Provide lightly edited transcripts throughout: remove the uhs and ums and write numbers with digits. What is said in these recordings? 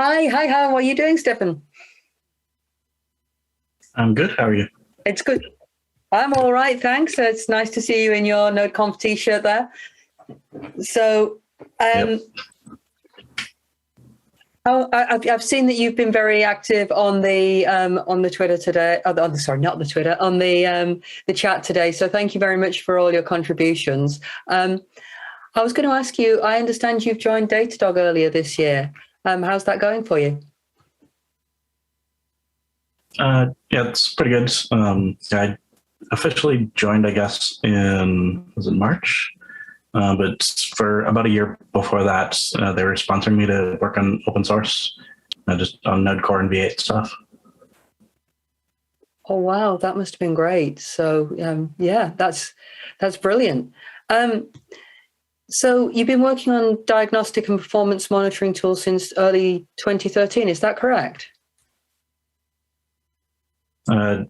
Hi, how are you doing, Stefan? I'm good. How are you? It's good. I'm all right, thanks. It's nice to see you in your NodeConf t-shirt there. So, Yep. I've seen that you've been very active on the Twitter today. Sorry, not the Twitter, on the chat today. So thank you very much for all your contributions. I was going to ask you, I understand you've joined Datadog earlier this year. How's that going for you? Yeah, it's pretty good. I officially joined, I guess, was it March? But for about a year before that, they were sponsoring me to work on open source, just on Node Core and V8 stuff. Oh, wow, that must have been great. So, yeah, that's brilliant. So you've been working on diagnostic and performance monitoring tools since early 2013, is that correct? Yeah,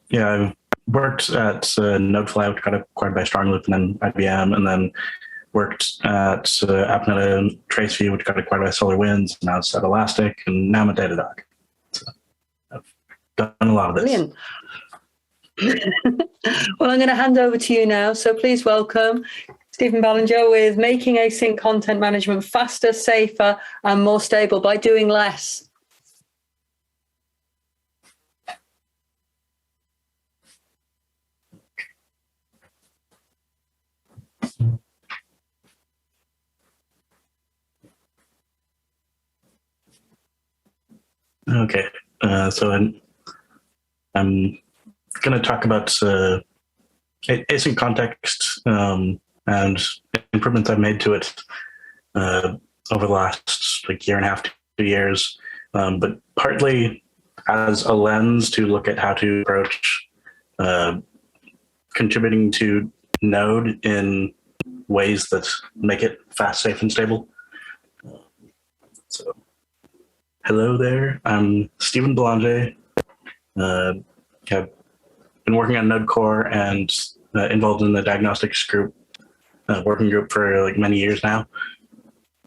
I've worked at Nodefly, which got acquired by StrongLoop, and then IBM, and then worked at AppNet and Traceview, which got acquired by SolarWinds, and now it's at Elastic, and now I'm at Datadog. So I've done a lot of this. Brilliant. Well, I'm going to hand over to you now. So please welcome Stephen Belanger with making async content management faster, safer, and more stable by doing less. Okay, so I'm going to talk about async context and improvements I've made to it over the last year and a half, 2 years, but partly as a lens to look at how to approach contributing to Node in ways that make it fast, safe, and stable. So, hello there. I'm Stephen Belanger. I've been working on Node Core and involved in the diagnostics group, working group for many years now.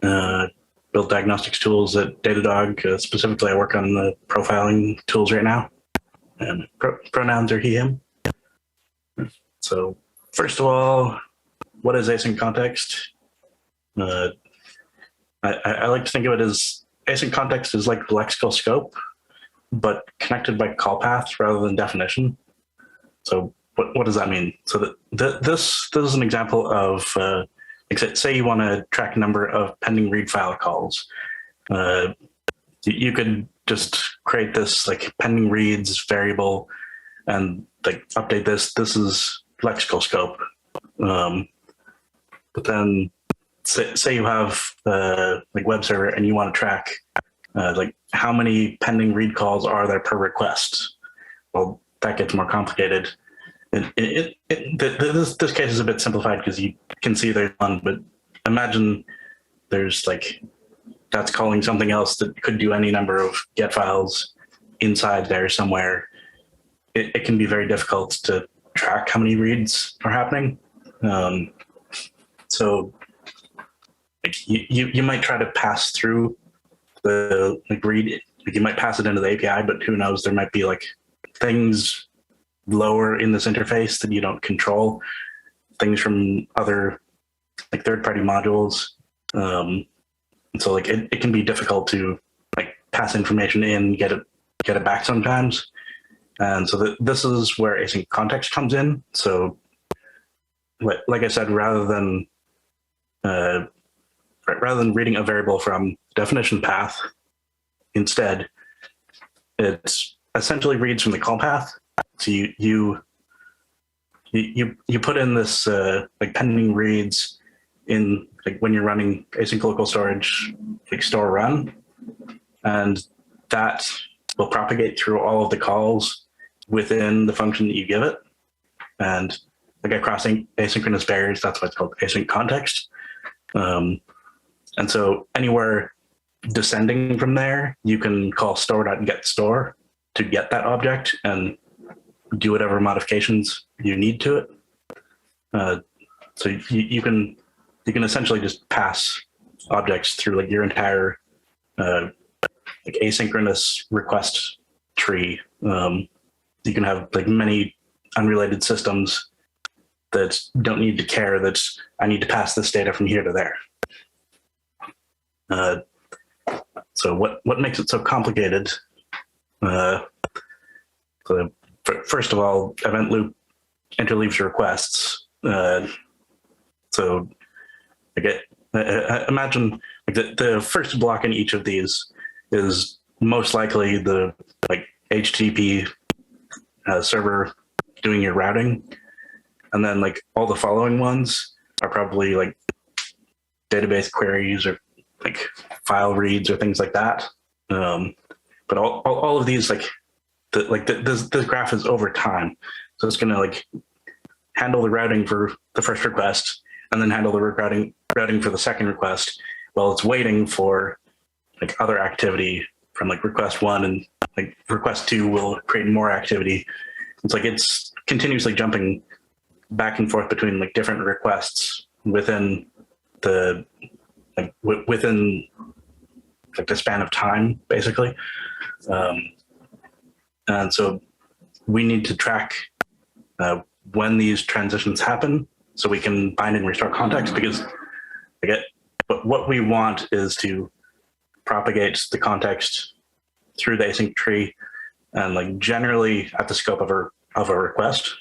Built diagnostics tools at Datadog. Specifically, I work on the profiling tools right now. And pronouns are he, him. So first of all, what is async context? I like to think of it as async context is like lexical scope, but connected by call path rather than definition. So what does that mean? So this is an example of, say you want to track a number of pending read file calls. You could just create this pending reads variable and update this. This is lexical scope. But then say you have web server and you want to track how many pending read calls are there per request. Well, that gets more complicated. This case is a bit simplified because you can see there's one, but imagine there's that's calling something else that could do any number of get files inside there somewhere. It can be very difficult to track how many reads are happening. So you might try to pass through the read, you might pass it into the API, but who knows, there might be things lower in this interface that you don't control, things from other third-party modules. And so it can be difficult to pass information in, get it back sometimes. And so this is where async context comes in. So like I said, rather than reading a variable from definition path, instead, it essentially reads from the call path. So you put in this pending reads in when you're running async local storage store run, and that will propagate through all of the calls within the function that you give it, and across asynchronous barriers. That's why it's called async context. And so anywhere descending from there, you can call store.getStore to get that object and do whatever modifications you need to it. So you can essentially just pass objects through your entire like asynchronous request tree. You can have like many unrelated systems that don't need to care that I need to pass this data from here to there. So what makes it so complicated? So first of all, event loop interleaves requests. So imagine like the first block in each of these is most likely the like HTTP server doing your routing, and then like all the following ones are probably like database queries or like file reads or things like that. But all of these this graph is over time, so it's going to like handle the routing for the first request and then handle the routing for the second request while it's waiting for like other activity from like request 1, and like request 2 will create more activity. It's like it's continuously jumping back and forth between like different requests within the within like the span of time, basically. And so we need to track when these transitions happen so we can bind and restore context, because but what we want is to propagate the context through the async tree, and like generally at the scope of a request.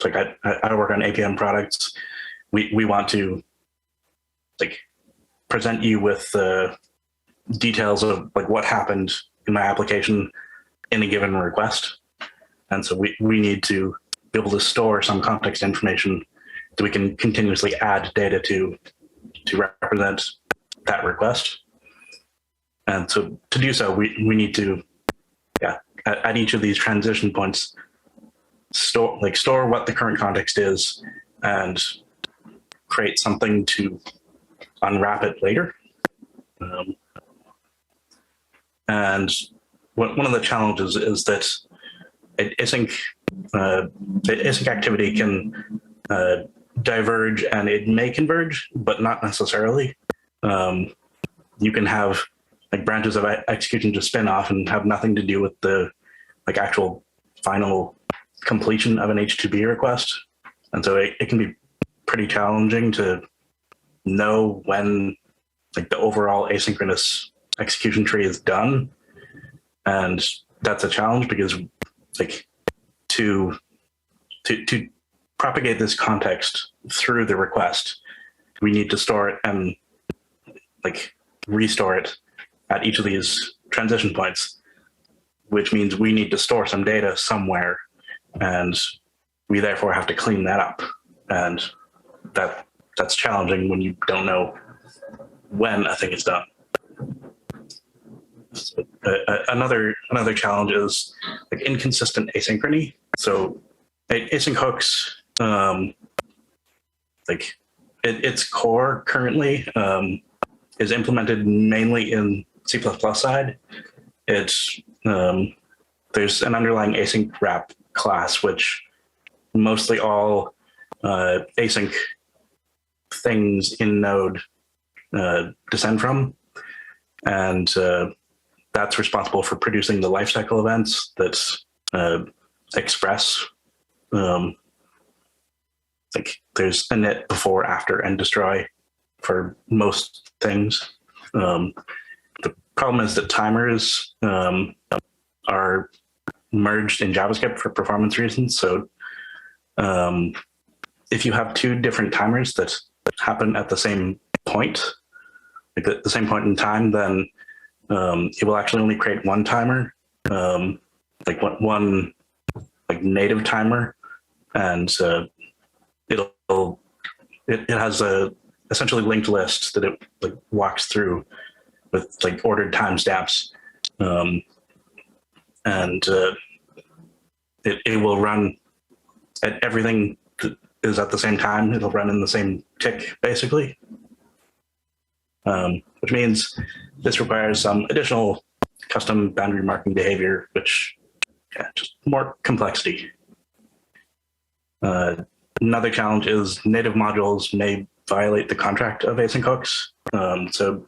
Like I work on APM products. We want to like present you with the details of like what happened in my application in a given request. And so we need to be able to store some context information that we can continuously add data to represent that request. And so to do so, we need to, at each of these transition points, store what the current context is and create something to unwrap it later. And one of the challenges is that async activity can diverge, and it may converge, but not necessarily. You can have like branches of execution just spin off and have nothing to do with the like actual final completion of an HTTP request. And so it can be pretty challenging to know when like the overall asynchronous execution tree is done. And that's a challenge because like to propagate this context through the request, we need to store it and like restore it at each of these transition points, which means we need to store some data somewhere, and we therefore have to clean that up. And that's challenging when you don't know when a thing is done. So, another challenge is like inconsistent asynchrony. So async hooks, like its core currently is implemented mainly in C++ side. It's there's an underlying async wrap class, which mostly all async things in Node descend from, and that's responsible for producing the lifecycle events that express like there's init, before, after, and destroy for most things. The problem is that timers are merged in JavaScript for performance reasons. So if you have two different timers that happen at the same point, like the same point in time, then it will actually only create one timer, like one like native timer, and it has a essentially linked list that it like walks through with like ordered timestamps, and it will run at everything that is at the same time. It'll run in the same tick, basically, which means this requires some additional custom boundary marking behavior, which just more complexity. Another challenge is native modules may violate the contract of async hooks. So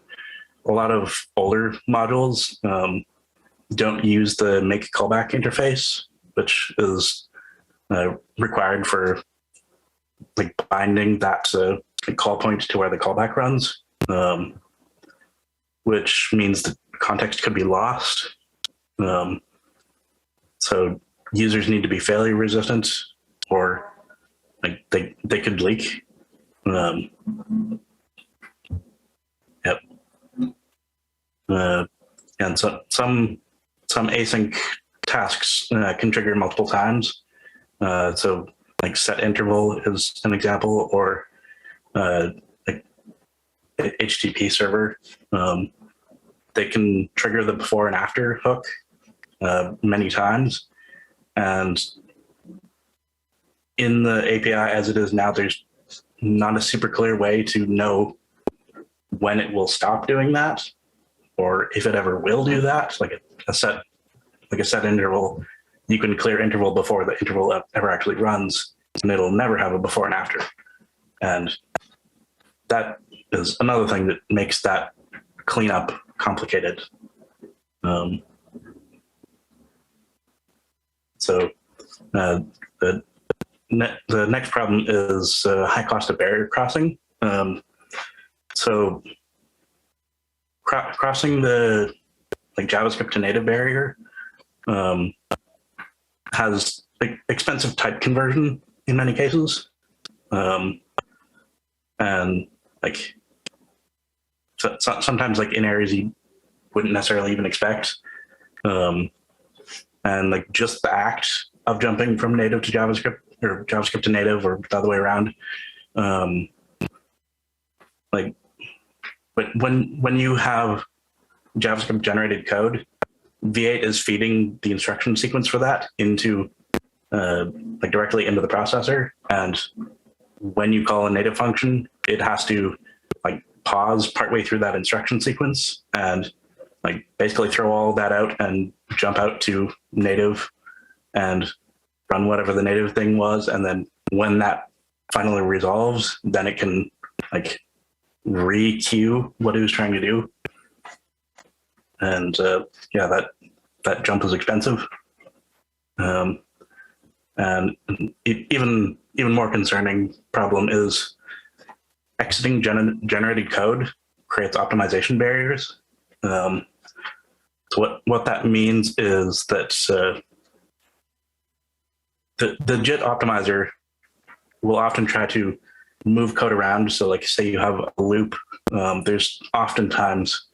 a lot of older modules don't use the make callback interface, which is required for like binding that call point to where the callback runs, which means the context could be lost. So users need to be failure resistant, or like they could leak. Yep. And so some async tasks can trigger multiple times. So like set interval is an example, or like HTTP server. They can trigger the before and after hook many times. And in the API as it is now, there's not a super clear way to know when it will stop doing that, or if it ever will do that. Like a set interval, you can clear interval before the interval ever actually runs, and it'll never have a before and after. And that is another thing that makes that cleanup complicated. So the next problem is high cost of barrier crossing. So crossing the like JavaScript to native barrier has like expensive type conversion in many cases, and like sometimes like in areas you wouldn't necessarily even expect, and like just the act of jumping from native to JavaScript, or JavaScript to native, or the other way around, like, but when you have JavaScript generated code, V8 is feeding the instruction sequence for that into like directly into the processor, and when you call a native function, it has to like pause partway through that instruction sequence and like basically throw all that out and jump out to native and run whatever the native thing was, and then when that finally resolves, then it can like re-queue what it was trying to do. And yeah, that jump is expensive. And even more concerning problem is exiting generated code creates optimization barriers. So what that means is that the JIT optimizer will often try to move code around. So like say you have a loop, there's oftentimes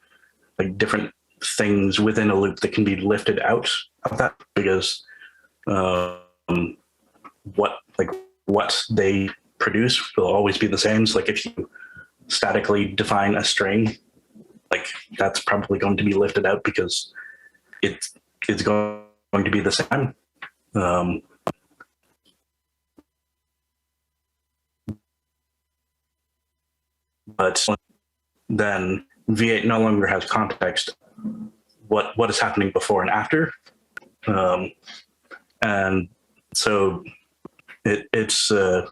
like different things within a loop that can be lifted out of that, because what they produce will always be the same. So like if you statically define a string, like that's probably going to be lifted out because it's going to be the same. But then V8 no longer has context what is happening before and after, and so it has a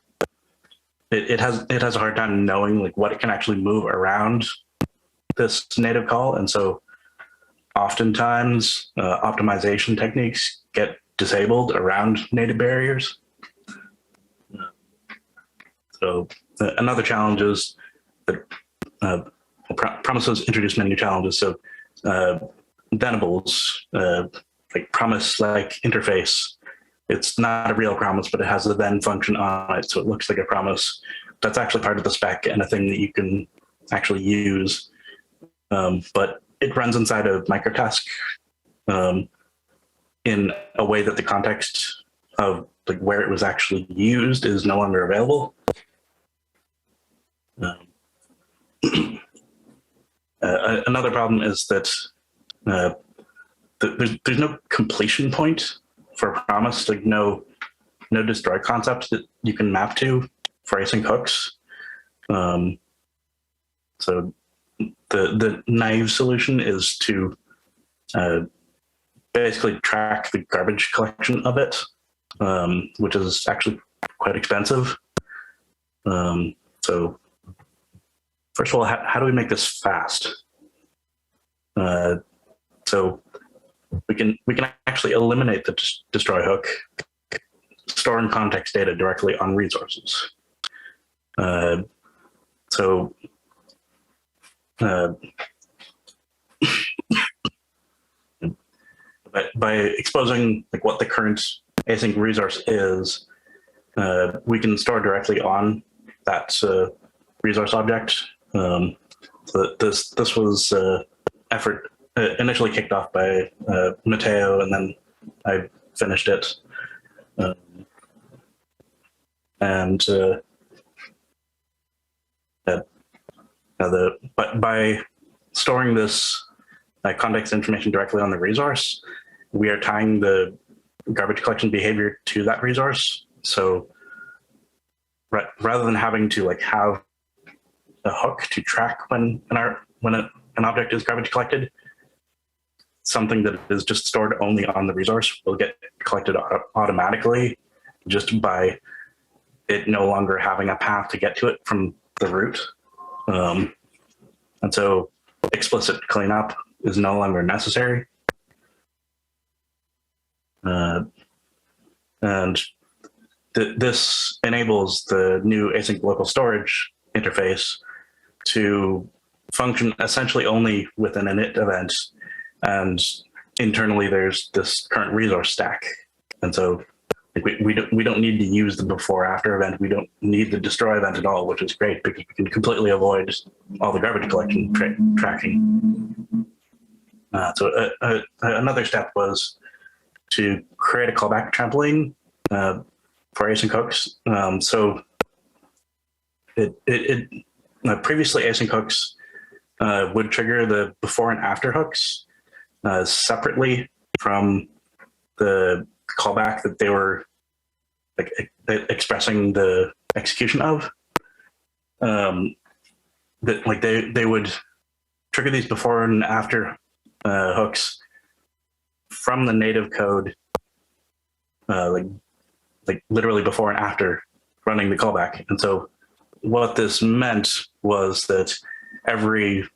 hard time knowing like what it can actually move around this native call, and so oftentimes optimization techniques get disabled around native barriers. So another challenge is that promises introduce many new challenges. So Venables, like promise-like interface, it's not a real promise, but it has a then function on it, so it looks like a promise. That's actually part of the spec and a thing that you can actually use, but it runs inside of microtask in a way that the context of like where it was actually used is no longer available. Another problem is that there's no completion point for a promise, like no destroy concept that you can map to for async hooks. So the naive solution is to basically track the garbage collection of it, which is actually quite expensive. So first of all, how do we make this fast? So we can actually eliminate the destroy hook, storing context data directly on resources. So by exposing like what the current async resource is, we can store directly on that resource object. So this was effort initially kicked off by Matteo, and then I finished it. But by storing this context information directly on the resource, we are tying the garbage collection behavior to that resource. So rather than having to like have a hook to track when an object is garbage collected, something that is just stored only on the resource will get collected automatically just by it no longer having a path to get to it from the root. And so explicit cleanup is no longer necessary. And this enables the new async local storage interface to function essentially only within an init event. And internally, there's this current resource stack. And so we don't need to use the before after event. We don't need the destroy event at all, which is great because we can completely avoid all the garbage collection tracking. So another step was to create a callback trampoline for async hooks. So previously async hooks would trigger the before and after hooks separately from the callback that they were expressing the execution of. That like they would trigger these before and after hooks from the native code, like literally before and after running the callback. And so what this meant was that every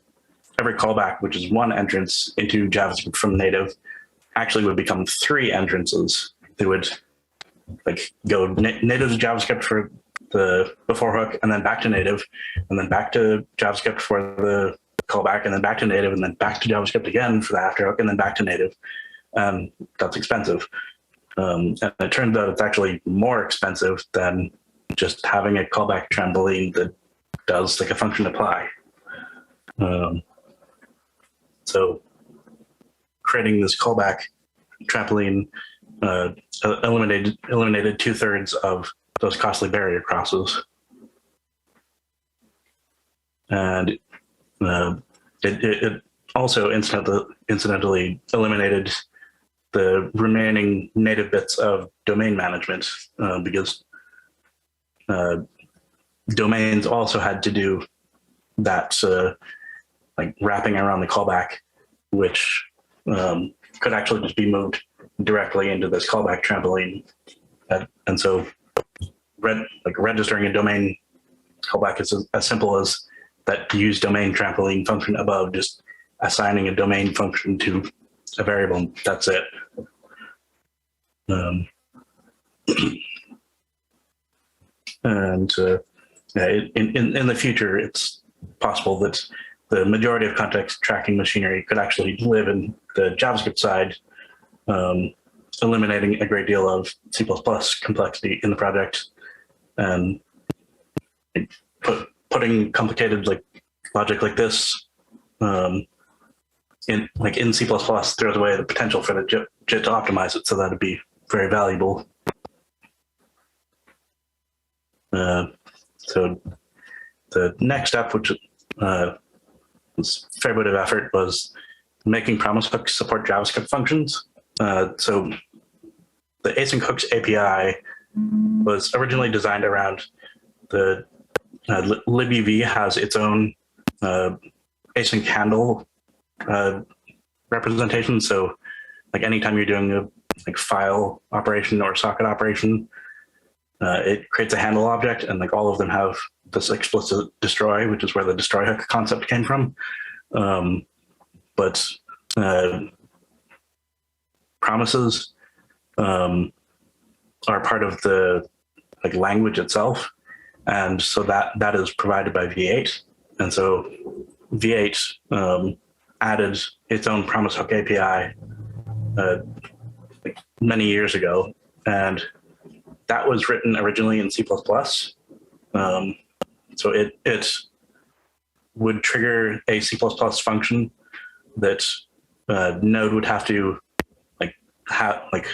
callback, which is one entrance into JavaScript from native, actually would become three entrances. They would like go native to JavaScript for the before hook, and then back to native, and then back to JavaScript for the callback, and then back to native, and then back to JavaScript again for the after hook, and then back to native. That's expensive. And it turns out it's actually more expensive than just having a callback trampoline that does like a function apply. So creating this callback trampoline eliminated 2/3 of those costly barrier crosses. And it also incidentally eliminated the remaining native bits of domain management because domains also had to do that like wrapping around the callback, which could actually just be moved directly into this callback trampoline. And so registering a domain callback is as simple as that use domain trampoline function above, just assigning a domain function to a variable. That's it. And in the future, it's possible that the majority of context tracking machinery could actually live in the JavaScript side, eliminating a great deal of C++ complexity in the project, and putting complicated like logic like this in C++ throws away the potential for the JIT to optimize it, so that'd be very valuable. So the next step, which was a fair bit of effort, was making promise hooks support JavaScript functions. So the async hooks API was originally designed around the libuv has its own async handle representation. So like anytime you're doing a like file operation or socket operation, it creates a handle object, and like all of them have this explicit destroy, which is where the destroy hook concept came from. But promises are part of the language itself, and so that is provided by V8. And so V8 added its own promise hook API many years ago, and that was written originally in C++. So it would trigger a C++ function that Node would have to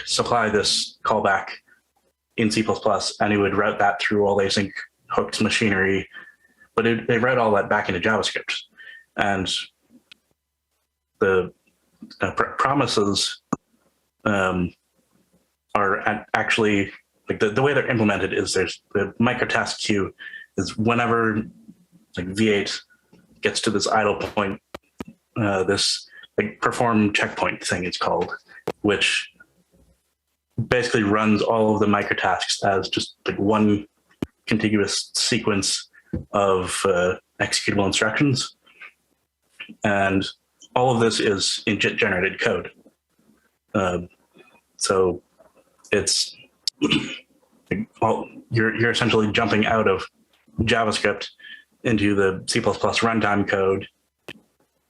supply this callback in C++, and it would route that through all async hooked machinery, but it route all that back into JavaScript. And the promises are actually the way they're implemented is there's the microtask queue is whenever V8 gets to this idle point, this perform checkpoint thing it's called, which basically runs all of the microtasks as just one contiguous sequence of executable instructions. And all of this is in JIT generated code. So it's you're essentially jumping out of JavaScript into the C++ runtime code,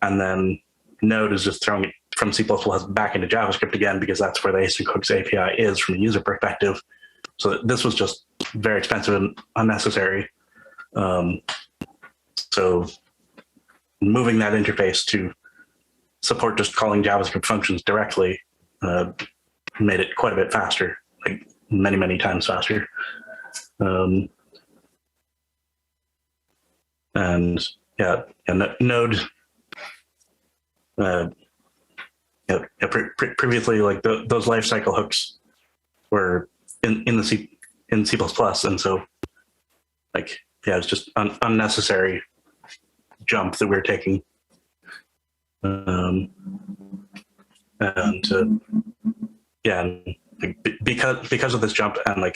and then Node is just throwing it from C++ back into JavaScript again, because that's where the async hooks API is from a user perspective. So this was just very expensive and unnecessary. So moving that interface to support just calling JavaScript functions directly made it quite a bit faster, many, many times faster. And yeah, Node, previously, those lifecycle hooks were in C++, and so it's just an unnecessary jump that we're taking. Because of this jump and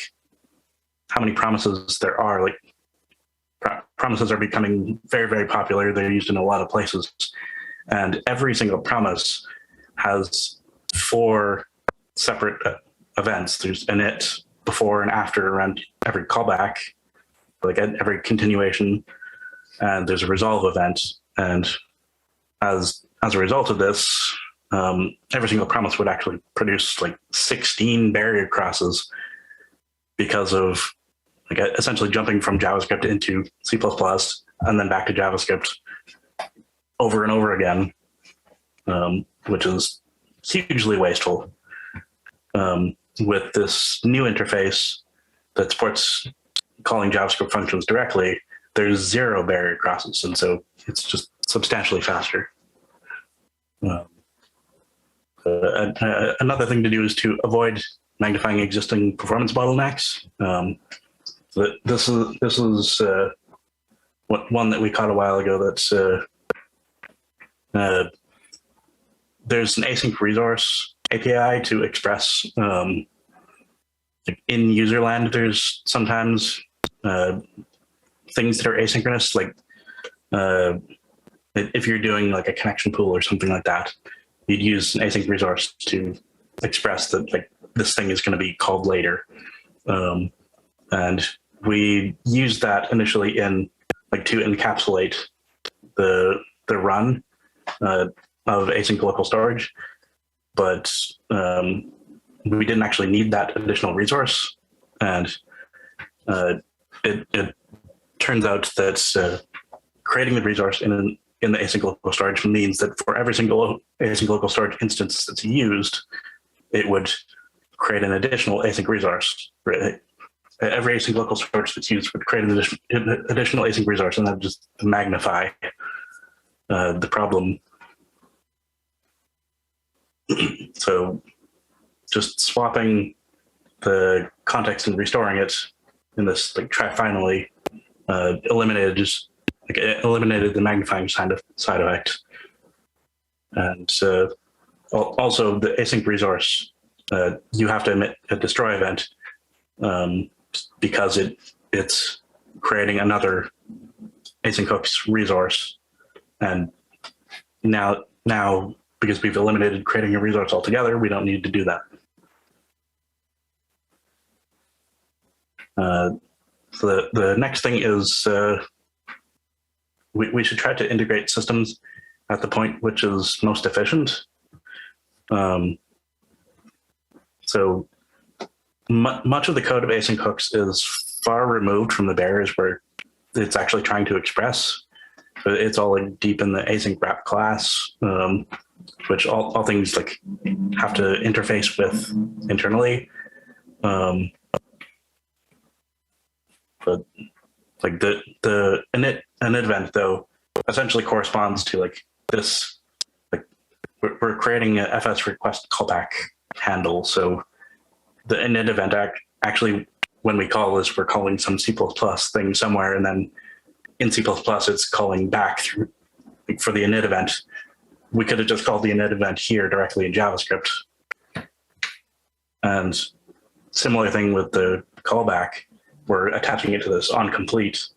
how many promises there are, promises are becoming very, very popular. They're used in a lot of places, and every single promise has 4 separate events. There's an it before and after around every callback, every continuation, and there's a resolve event. And as a result of this, every single promise would actually produce 16 barrier crosses because of essentially jumping from JavaScript into C++ and then back to JavaScript over and over again, which is hugely wasteful. With this new interface that supports calling JavaScript functions directly, there's 0 barrier crosses, and so it's just substantially faster. Another thing to do is to avoid magnifying existing performance bottlenecks. This is one that we caught a while ago. That's there's an async resource API to express in user land. There's sometimes things that are asynchronous, if you're doing a connection pool or something like that, you'd use an async resource to express that this thing is going to be called later. And we used that initially in to encapsulate the run of async local storage, but we didn't actually need that additional resource. And it turns out that creating the resource in the async local storage means that for every single async local storage instance that's used, it would create an additional async resource. Right? Every async local storage that's used would create an additional async resource, and that would just magnify the problem. So just swapping the context and restoring it in this try finally eliminated the magnifying side effect. And also the async resource, you have to emit a destroy event because it's creating another async hooks resource. And now because we've eliminated creating a resource altogether, we don't need to do that. So the next thing is we should try to integrate systems at the point which is most efficient. So much of the code of async hooks is far removed from the barriers where it's actually trying to express. It's all like deep in the async wrap class, which all things like have to interface with internally. But like the init event though essentially corresponds to like this, like we're creating a FS request callback handle. So the init event actually, when we call this, we're calling some C++ thing somewhere, and then in C++ it's calling back through, like, for the init event. We could have just called the init event here directly in JavaScript. And similar thing with the callback, we're attaching it to this onComplete,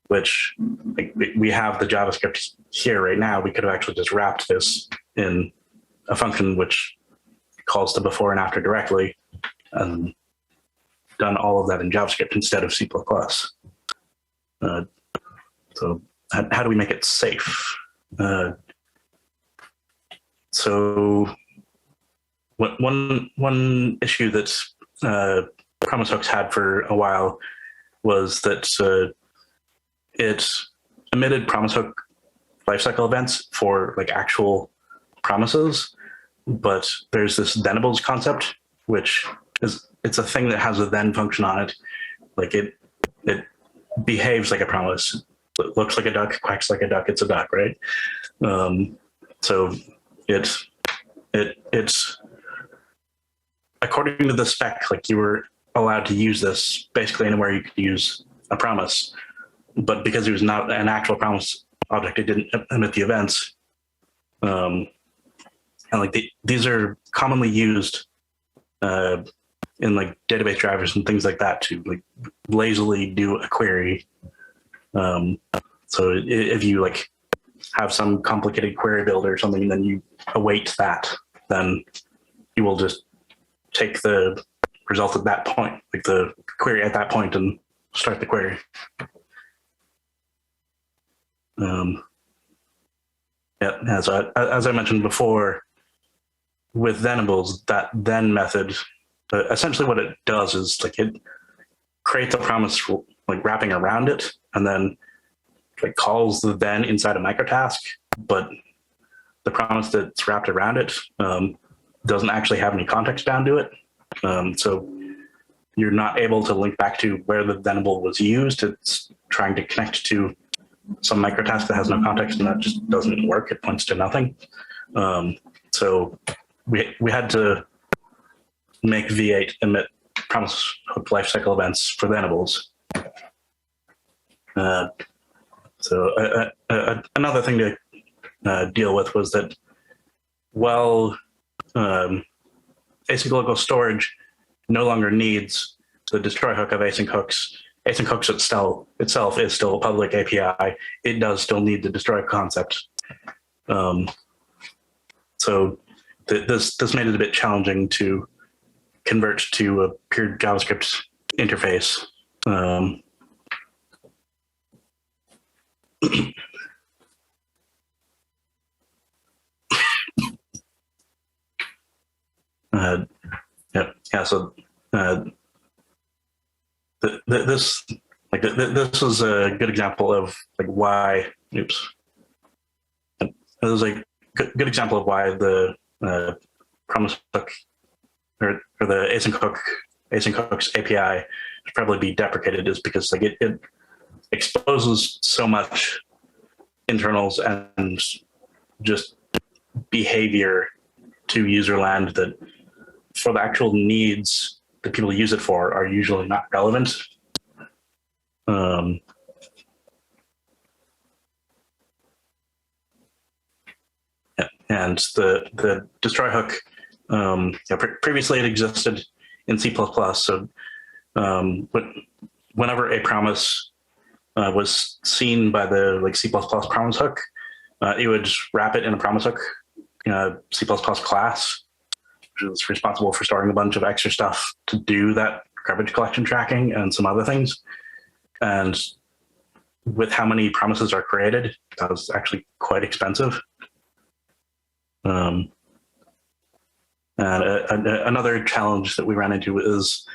which like, we have the JavaScript here right now. We could have actually just wrapped this in a function which calls to before and after directly, and done all of that in JavaScript instead of C++. So how do we make it safe? So one issue that promise hooks had for a while was that it emitted promise hook lifecycle events for like actual promises, but there's this thenables concept, which it's a thing that has a then function on it. Like it behaves like a promise. It looks like a duck, quacks like a duck. It's a duck, right? So it's according to the spec, like you were allowed to use this basically anywhere you could use a promise, but because it was not an actual promise object, it didn't emit the events. And like these are commonly used in like database drivers and things like that to like lazily do a query. So if you like have some complicated query builder or something, and then you await that, then you will just take the result at that point, like the query at that point, and start the query. Yeah, so as I mentioned before, with thenables, that then method, essentially what it does is like it creates a promise like wrapping around it, and then like calls the then inside a microtask, but the promise that's wrapped around it doesn't actually have any context bound to it. So you're not able to link back to where the thenable was used. It's trying to connect to some microtask that has no context, and that just doesn't work. It points to nothing. So we had to make V8 emit promise hook lifecycle events for thenables. So another thing to deal with was that while async local storage no longer needs the destroy hook of async hooks itself is still a public API. It does still need the destroy concept. So this made it a bit challenging to convert to a pure JavaScript interface. So this was a good example of like why. Oops. It was a good example of why the promise hook or the async hooks API should probably be deprecated, is because like it exposes so much internals and just behavior to user land that for the actual needs that people use it for are usually not relevant. And the destroy hook, previously it existed in C++. So but whenever a promise was seen by the like C++ promise hook, it would wrap it in a promise hook C++ class, which is responsible for storing a bunch of extra stuff to do that garbage collection tracking and some other things. And with how many promises are created, that was actually quite expensive. And another challenge that we ran into is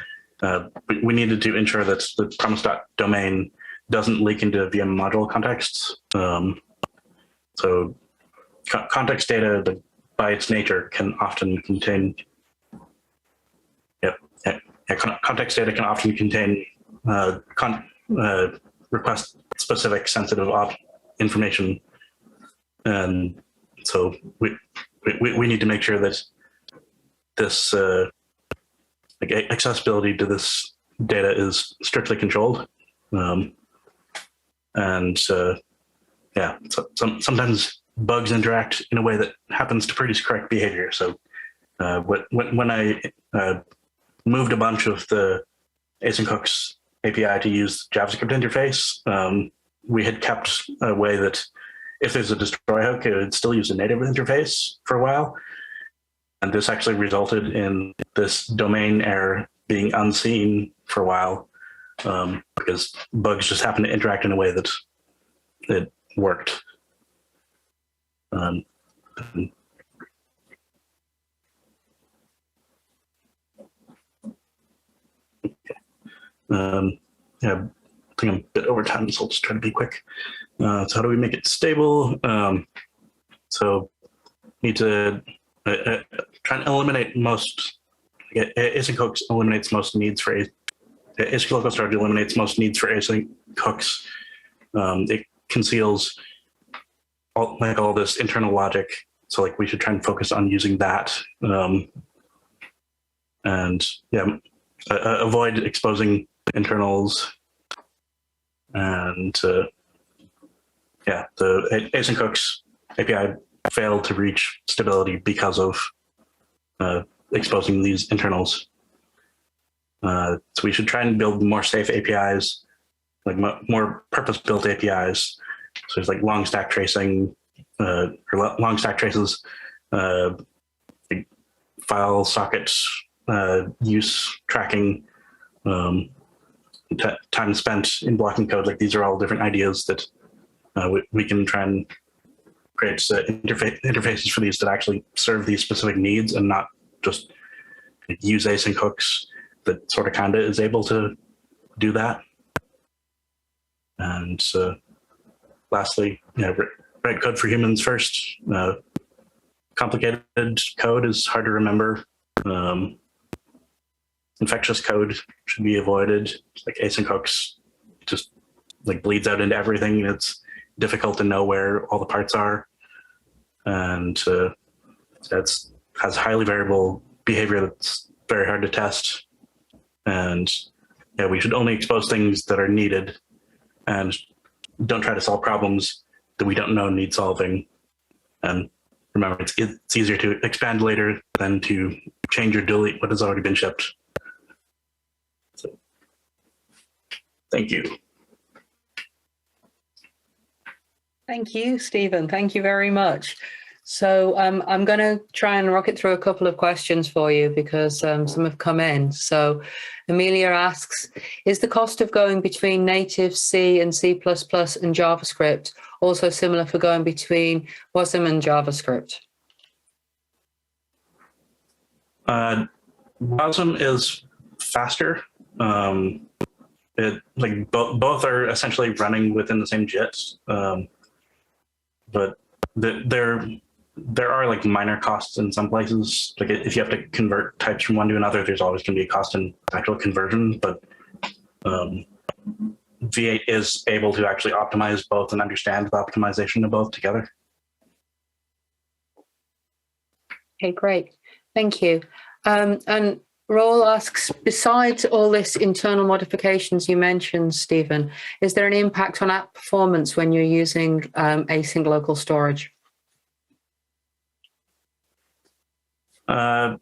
we needed to ensure that the promise.domain doesn't leak into VM module contexts. So context data, by its nature, can often contain context data can often contain request-specific sensitive information, and so we need to make sure that this accessibility to this data is strictly controlled, sometimes bugs interact in a way that happens to produce correct behavior. So when I moved a bunch of the async hooks API to use JavaScript interface, we had kept a way that if there's a destroy hook, it would still use a native interface for a while. And this actually resulted in this domain error being unseen for a while, because bugs just happened to interact in a way that it worked. I think I'm a bit over time, so I'll just try to be quick. So how do we make it stable? So need to try and eliminate most, async hooks eliminates most needs for async local storage eliminates most needs for async hooks. It conceals all this internal logic. So like we should try and focus on using that. Avoid exposing internals. And the async hooks API failed to reach stability because of exposing these internals. So we should try and build more safe APIs, like more purpose-built APIs. So there's like long stack tracing, or long stack traces, like file sockets, use tracking, time spent in blocking code. Like these are all different ideas that we can try and create interfaces for these that actually serve these specific needs and not just use async hooks that sort of kind of is able to do that. And lastly, write code for humans first. Complicated code is hard to remember. Infectious code should be avoided. Like async hooks just like bleeds out into everything. It's difficult to know where all the parts are. And that's has highly variable behavior that's very hard to test. And we should only expose things that are needed and don't try to solve problems that we don't know need solving. And remember, it's easier to expand later than to change or delete what has already been shipped. So, thank you. Thank you, Stephen. Thank you very much. So I'm going to try and rocket through a couple of questions for you because some have come in. So Amelia asks, is the cost of going between native C and C++ and JavaScript also similar for going between WASM and JavaScript? WASM is faster. Both are essentially running within the same JIT, but there are like minor costs in some places. Like if you have to convert types from one to another, there's always going to be a cost in actual conversion. But V8 is able to actually optimize both and understand the optimization of both together. Okay, great. Thank you. And Raul asks, besides all this internal modifications you mentioned, Stephen, is there an impact on app performance when you're using async local storage? So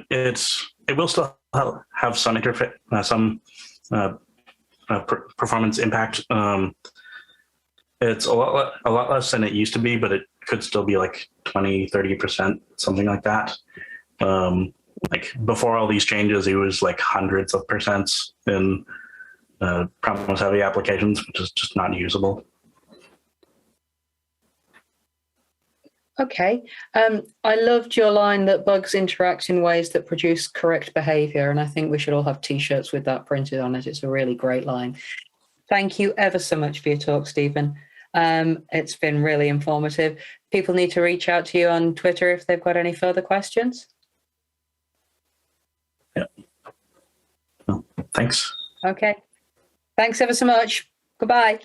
it will still have some interface, performance impact. It's a lot less than it used to be, but could still be like 20, 30%, something like that. Like before all these changes, it was like hundreds of percents in promise heavy applications, which is just not usable. Okay. I loved your line that bugs interact in ways that produce correct behavior. And I think we should all have t-shirts with that printed on it. It's a really great line. Thank you ever so much for your talk, Stephen. It's been really informative. People need to reach out to you on Twitter if they've got any further questions. Yeah. Well, thanks. Okay. Thanks ever so much. Goodbye.